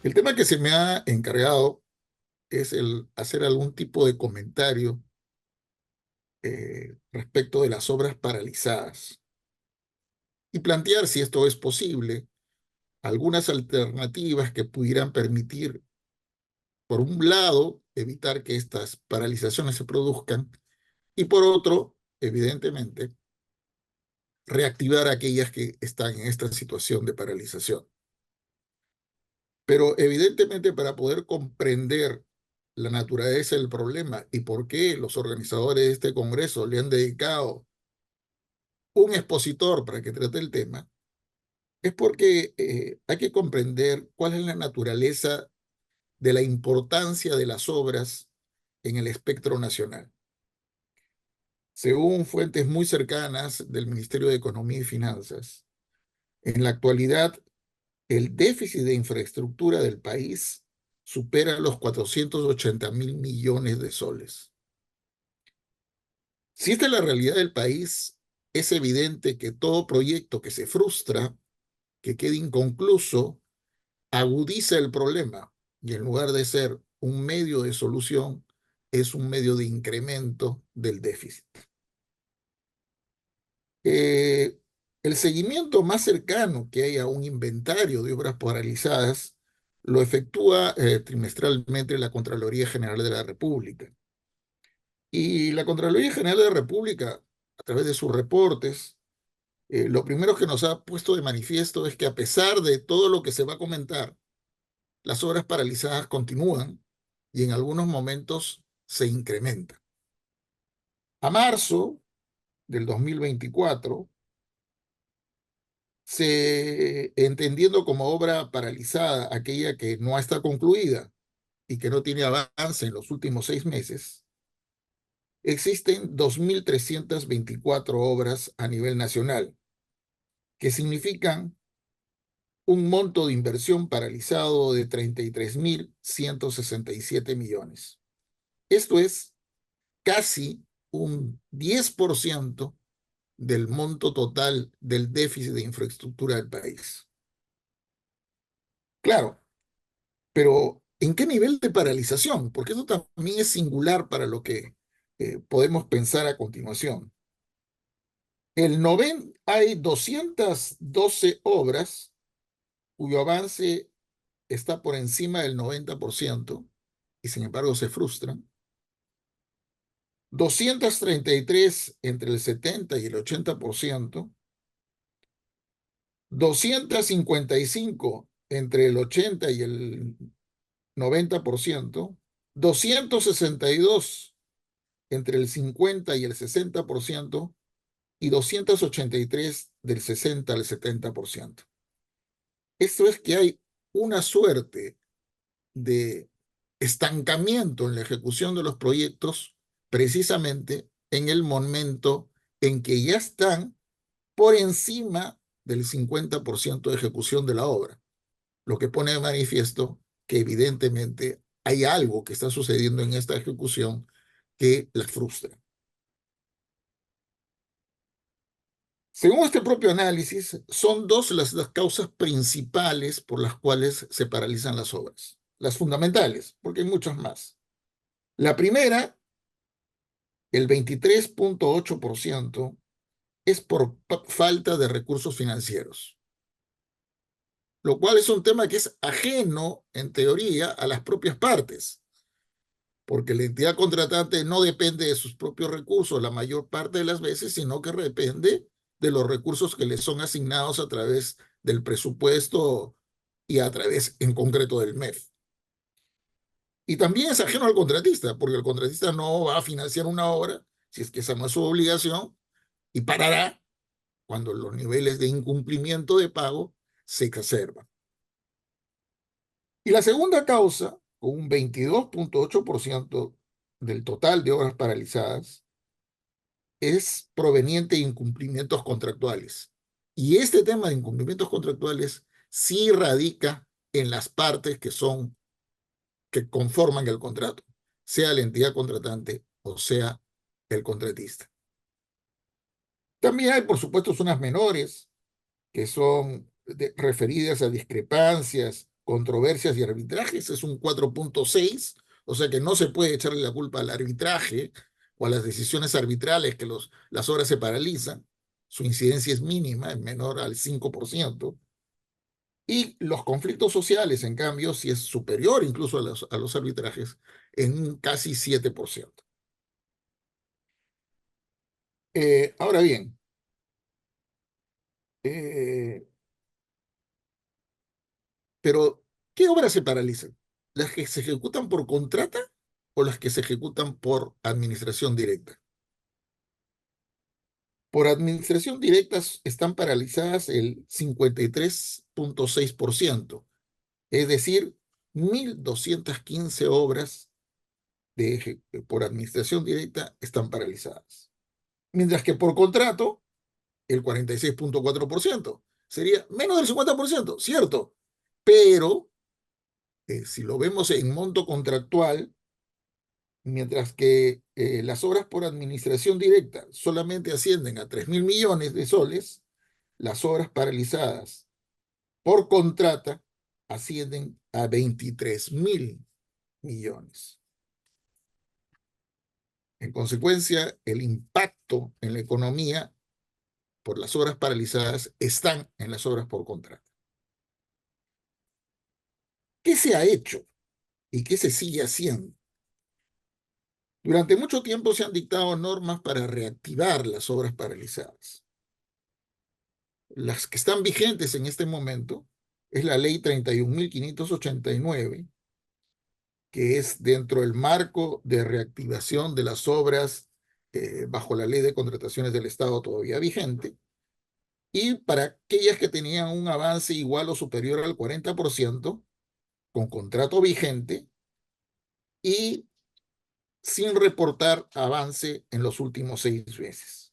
El tema que se me ha encargado es el hacer algún tipo de comentario respecto de las obras paralizadas y plantear si esto es posible, algunas alternativas que pudieran permitir, por un lado, evitar que estas paralizaciones se produzcan y por otro, evidentemente, reactivar aquellas que están en esta situación de paralización. Pero evidentemente para poder comprender la naturaleza del problema y por qué los organizadores de este congreso le han dedicado un expositor para que trate el tema, es porque hay que comprender cuál es la naturaleza de la importancia de las obras en el espectro nacional. Según fuentes muy cercanas del Ministerio de Economía y Finanzas, en la actualidad el déficit de infraestructura del país supera los 480.000 millones de soles. Si esta es la realidad del país, es evidente que todo proyecto que se frustra, que quede inconcluso, agudiza el problema y en lugar de ser un medio de solución, es un medio de incremento del déficit. Eh, el seguimiento más cercano que hay a un inventario de obras paralizadas lo efectúa trimestralmente la Contraloría General de la República. Y la Contraloría General de la República, a través de sus reportes, lo primero que nos ha puesto de manifiesto es que a pesar de todo lo que se va a comentar, las obras paralizadas continúan y en algunos momentos se incrementan. A marzo del 2024, entendiendo como obra paralizada aquella que no está concluida y que no tiene avance en los últimos 6 meses, existen 2.324 obras a nivel nacional, que significan un monto de inversión paralizado de 33.167 millones. Esto es casi un 10% del monto total del déficit de infraestructura del país. Claro, pero ¿en qué nivel de paralización? Porque eso también es singular para lo que podemos pensar a continuación. Hay 212 obras cuyo avance está por encima del 90% y sin embargo se frustran. 233 entre el 70 y el 80%, 255 entre el 80 y el 90%, 262 entre el 50 y el 60% y 283 del 60 al 70%. Esto es que hay una suerte de estancamiento en la ejecución de los proyectos precisamente en el momento en que ya están por encima del 50% de ejecución de la obra, lo que pone de manifiesto que evidentemente hay algo que está sucediendo en esta ejecución que la frustra. Según este propio análisis, son dos las causas principales por las cuales se paralizan las obras. Las fundamentales, porque hay muchas más. La primera, el 23.8%, es por falta de recursos financieros, lo cual es un tema que es ajeno, en teoría, a las propias partes, porque la entidad contratante no depende de sus propios recursos la mayor parte de las veces, sino que depende de los recursos que le son asignados a través del presupuesto y a través, en concreto, del MEF. Y también es ajeno al contratista, porque el contratista no va a financiar una obra, si es que esa no es su obligación, y parará cuando los niveles de incumplimiento de pago se exacerban. Y la segunda causa, con un 22.8% del total de obras paralizadas, es proveniente de incumplimientos contractuales. Y este tema de incumplimientos contractuales sí radica en las partes que conforman el contrato, sea la entidad contratante o sea el contratista. También hay, por supuesto, unas menores que son referidas a discrepancias controversias y arbitrajes es un 4,6, o sea que no se puede echarle la culpa al arbitraje o a las decisiones arbitrales que las obras se paralizan. Su incidencia es mínima, es menor al 5%. Y los conflictos sociales, en cambio, sí es superior incluso a los arbitrajes, en un casi 7%. Ahora bien, eh, pero ¿qué obras se paralizan? ¿Las que se ejecutan por contrata o las que se ejecutan por administración directa? Por administración directa están paralizadas el 53,6%, es decir, 1.215 obras por administración directa están paralizadas. Mientras que por contrato, el 46,4%. Sería menos del 50%, cierto. Pero si lo vemos en monto contractual, mientras que las obras por administración directa solamente ascienden a 3.000 millones de soles, las obras paralizadas por contrata ascienden a 23.000 millones. En consecuencia, el impacto en la economía por las obras paralizadas están en las obras por contrato. ¿Qué se ha hecho y qué se sigue haciendo? Durante mucho tiempo se han dictado normas para reactivar las obras paralizadas. Las que están vigentes en este momento es la ley 31.589, que es dentro del marco de reactivación de las obras bajo la ley de contrataciones del Estado todavía vigente, y para aquellas que tenían un avance igual o superior al 40%, con contrato vigente y sin reportar avance en los últimos 6 meses.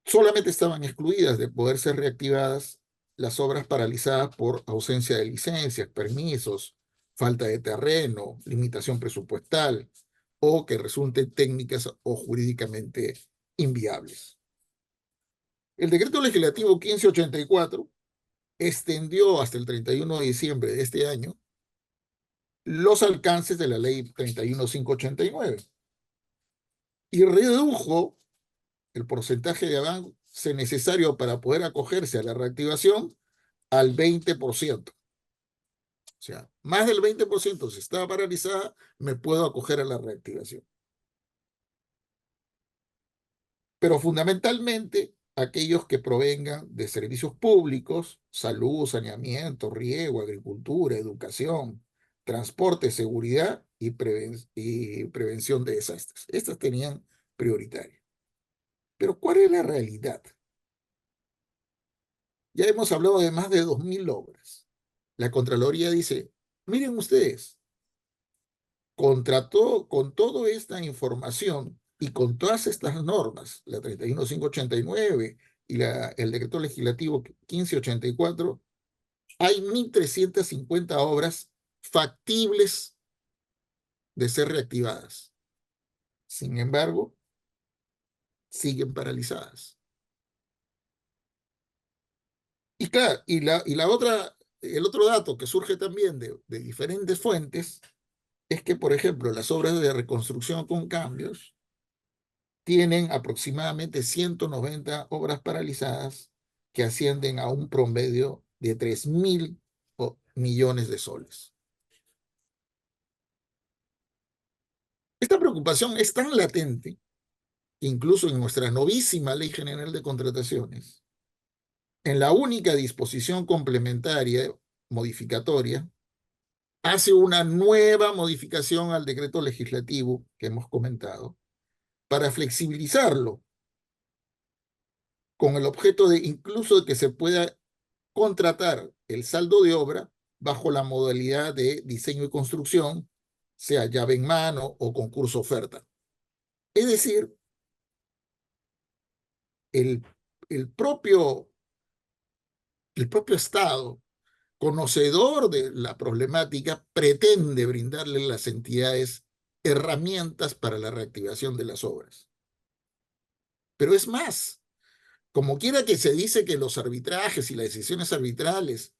Solamente estaban excluidas de poder ser reactivadas las obras paralizadas por ausencia de licencias, permisos, falta de terreno, limitación presupuestal o que resulten técnicas o jurídicamente inviables. El decreto legislativo 1584 extendió hasta el 31 de diciembre de este año los alcances de la ley 31.589 y redujo el porcentaje de avance necesario para poder acogerse a la reactivación al 20%. O sea, más del 20%, si estaba paralizada, me puedo acoger a la reactivación. Pero fundamentalmente aquellos que provengan de servicios públicos, salud, saneamiento, riego, agricultura, educación, transporte, seguridad y prevención de desastres. Estas tenían prioritario. Pero ¿cuál es la realidad? Ya hemos hablado de más de 2.000 obras. La Contraloría dice, miren ustedes, con toda esta información y con todas estas normas, la 31.589 y el decreto legislativo 1584, hay 1.350 obras factibles de ser reactivadas. Sin embargo, siguen paralizadas. Y claro, el otro dato que surge también de diferentes fuentes es que, por ejemplo, las obras de reconstrucción con cambios tienen aproximadamente 190 obras paralizadas que ascienden a un promedio de 3.000 millones de soles. Esta preocupación es tan latente que incluso en nuestra novísima Ley General de Contrataciones, en la única disposición complementaria modificatoria, hace una nueva modificación al decreto legislativo que hemos comentado para flexibilizarlo con el objeto de incluso de que se pueda contratar el saldo de obra bajo la modalidad de diseño y construcción, sea llave en mano o concurso oferta. Es decir, el, el, propio, el propio Estado, conocedor de la problemática, pretende brindarle a las entidades herramientas para la reactivación de las obras. Pero es más, como quiera que se dice que los arbitrajes y las decisiones arbitrales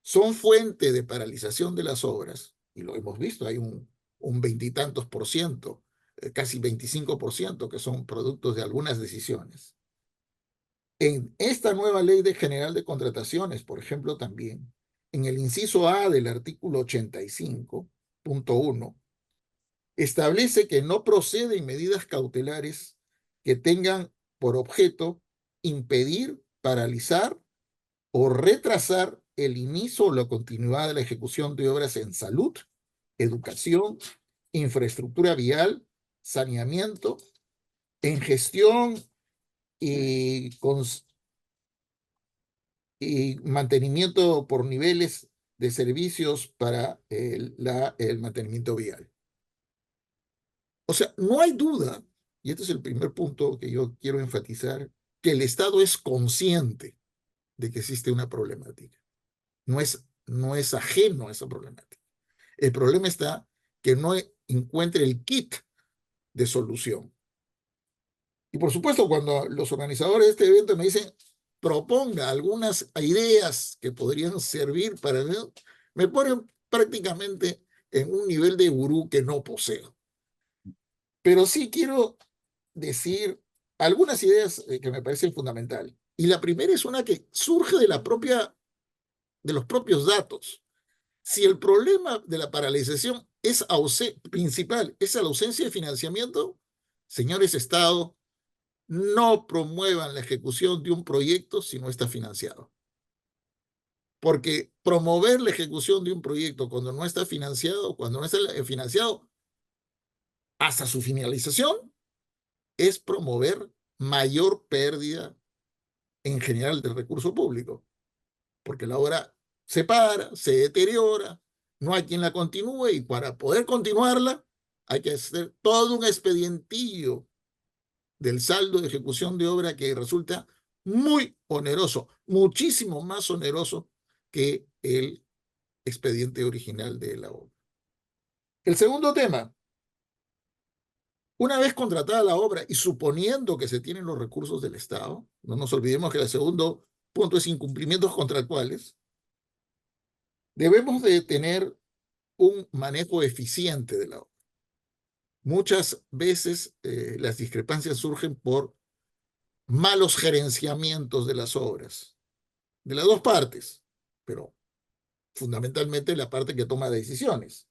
son fuente de paralización de las obras, y lo hemos visto, hay un veintitantos por ciento, casi 25% que son productos de algunas decisiones. En esta nueva ley general de contrataciones, por ejemplo, también, en el inciso A del artículo 85.1, establece que no proceden medidas cautelares que tengan por objeto impedir, paralizar o retrasar el inicio o la continuidad de la ejecución de obras en salud, educación, infraestructura vial, saneamiento, en gestión y, y mantenimiento por niveles de servicios para el mantenimiento vial. O sea, no hay duda, y este es el primer punto que yo quiero enfatizar, que el Estado es consciente de que existe una problemática. No es ajeno a esa problemática. El problema está que no encuentre el kit de solución. Y por supuesto, cuando los organizadores de este evento me dicen, proponga algunas ideas que podrían servir para mí, me ponen prácticamente en un nivel de gurú que no poseo. Pero sí quiero decir algunas ideas que me parecen fundamentales. Y la primera es una que surge de los propios datos. Si el problema de la paralización es principal, es la ausencia de financiamiento, señores Estado, no promuevan la ejecución de un proyecto si no está financiado. Porque promover la ejecución de un proyecto cuando no está financiado, hasta su finalización, es promover mayor pérdida en general del recurso público. Porque la obra se para, se deteriora, no hay quien la continúe y para poder continuarla hay que hacer todo un expedientillo del saldo de ejecución de obra que resulta muy oneroso, muchísimo más oneroso que el expediente original de la obra. El segundo tema, una vez contratada la obra y suponiendo que se tienen los recursos del Estado, no nos olvidemos que el segundo punto es incumplimientos contractuales, debemos de tener un manejo eficiente de la obra. Muchas veces las discrepancias surgen por malos gerenciamientos de las obras, de las dos partes, pero fundamentalmente la parte que toma decisiones.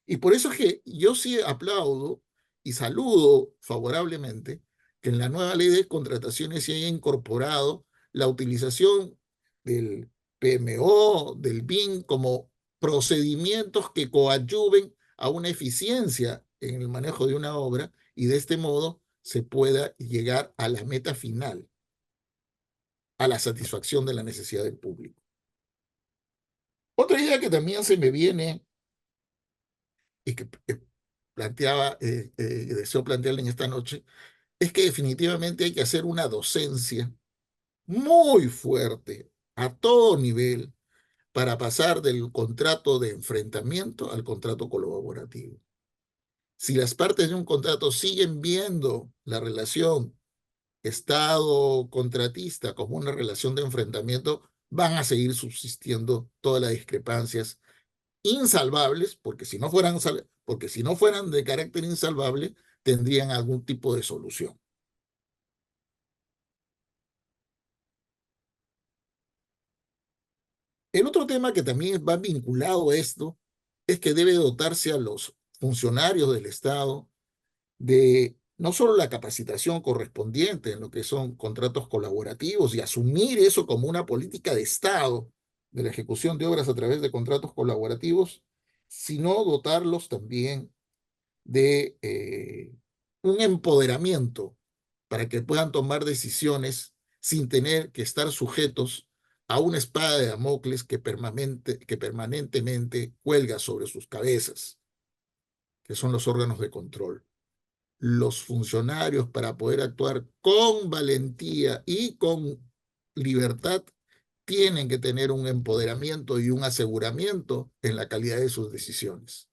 Y por eso es que yo sí aplaudo y saludo favorablemente que en la nueva ley de contrataciones se haya incorporado la utilización del PMO, del BIM, como procedimientos que coadyuven a una eficiencia en el manejo de una obra y de este modo se pueda llegar a la meta final, a la satisfacción de la necesidad del público. Otra idea que también se me viene y que deseo plantearle en esta noche, es que definitivamente hay que hacer una docencia muy fuerte a todo nivel para pasar del contrato de enfrentamiento al contrato colaborativo. Si las partes de un contrato siguen viendo la relación Estado-contratista como una relación de enfrentamiento, van a seguir subsistiendo todas las discrepancias insalvables, porque si no fueran de carácter insalvable, tendrían algún tipo de solución. El otro tema que también va vinculado a esto es que debe dotarse a los funcionarios del Estado de no solo la capacitación correspondiente en lo que son contratos colaborativos y asumir eso como una política de Estado de la ejecución de obras a través de contratos colaborativos, sino dotarlos también de un empoderamiento para que puedan tomar decisiones sin tener que estar sujetos a una espada de Damocles que permanentemente cuelga sobre sus cabezas, que son los órganos de control. Los funcionarios, para poder actuar con valentía y con libertad, tienen que tener un empoderamiento y un aseguramiento en la calidad de sus decisiones.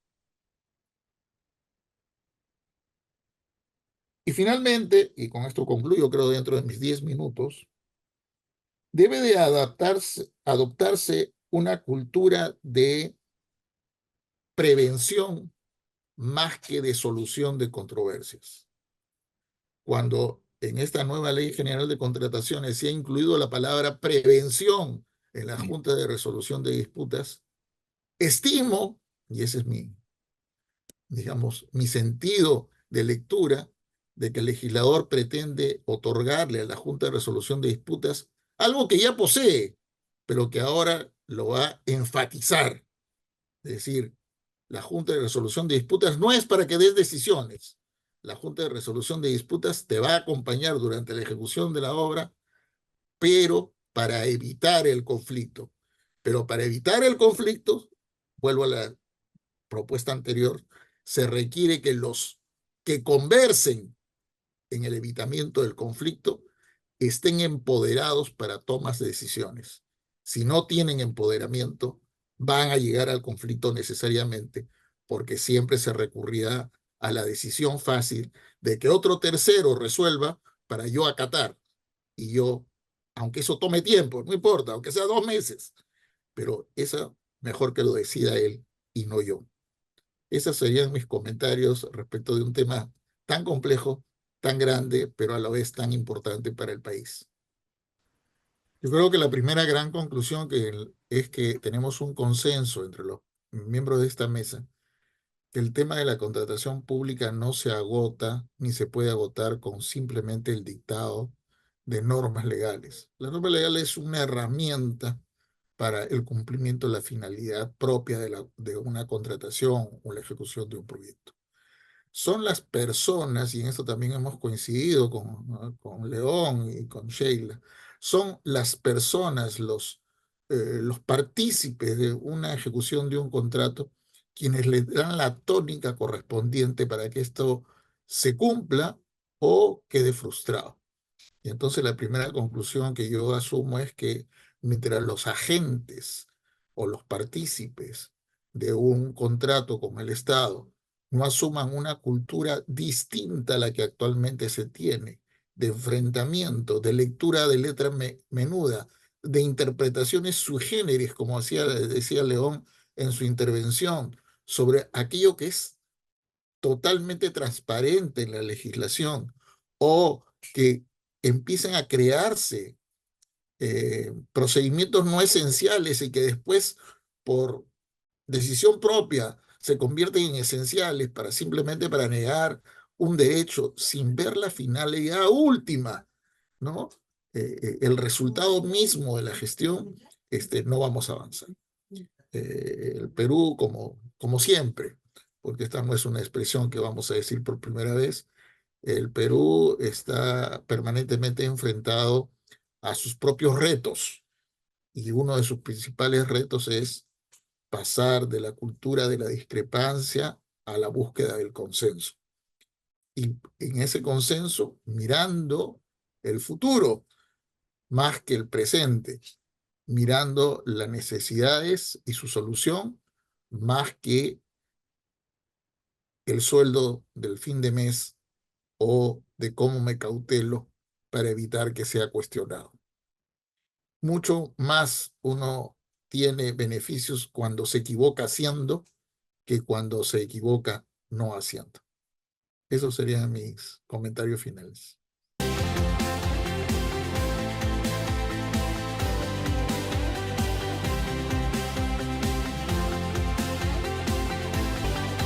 Y finalmente, y con esto concluyo, creo, dentro de mis 10 minutos, Debe de adoptarse una cultura de prevención más que de solución de controversias. Cuando en esta nueva Ley General de Contrataciones se ha incluido la palabra prevención en la Junta de Resolución de Disputas, estimo, y ese es digamos, mi sentido de lectura, de que el legislador pretende otorgarle a la Junta de Resolución de Disputas algo que ya posee, pero que ahora lo va a enfatizar. Es decir, la Junta de Resolución de Disputas no es para que des decisiones. La Junta de Resolución de Disputas te va a acompañar durante la ejecución de la obra, pero para evitar el conflicto. Pero para evitar el conflicto, vuelvo a la propuesta anterior, se requiere que los que conversen en el evitamiento del conflicto estén empoderados para tomas de decisiones. Si no tienen empoderamiento, van a llegar al conflicto necesariamente, porque siempre se recurrirá a la decisión fácil de que otro tercero resuelva para yo acatar. Y yo, aunque eso tome tiempo, no importa, aunque sea 2 meses, pero eso mejor que lo decida él y no yo. Esos serían mis comentarios respecto de un tema tan complejo, tan grande, pero a la vez tan importante para el país. Yo creo que la primera gran conclusión es que tenemos un consenso entre los miembros de esta mesa, que el tema de la contratación pública no se agota ni se puede agotar con simplemente el dictado de normas legales. La norma legal es una herramienta para el cumplimiento de la finalidad propia de una contratación o la ejecución de un proyecto. Son las personas, y en esto también hemos coincidido con León y con Sheila, son las personas, los partícipes de una ejecución de un contrato, quienes le dan la tónica correspondiente para que esto se cumpla o quede frustrado. Y entonces la primera conclusión que yo asumo es que mientras los agentes o los partícipes de un contrato con el Estado no asuman una cultura distinta a la que actualmente se tiene, de enfrentamiento, de lectura de letra menuda, de interpretaciones sui generis, como decía León en su intervención, sobre aquello que es totalmente transparente en la legislación, o que empiecen a crearse procedimientos no esenciales y que después, por decisión propia, se convierten en esenciales simplemente para negar un derecho sin ver la finalidad última, ¿no? El resultado mismo de la gestión, no vamos a avanzar. El Perú, como siempre, porque esta no es una expresión que vamos a decir por primera vez, el Perú está permanentemente enfrentado a sus propios retos, y uno de sus principales retos es pasar de la cultura de la discrepancia a la búsqueda del consenso. Y en ese consenso, mirando el futuro más que el presente, mirando las necesidades y su solución más que el sueldo del fin de mes o de cómo me cautelo para evitar que sea cuestionado. Mucho más uno tiene beneficios cuando se equivoca haciendo que cuando se equivoca no haciendo. Esos serían mis comentarios finales.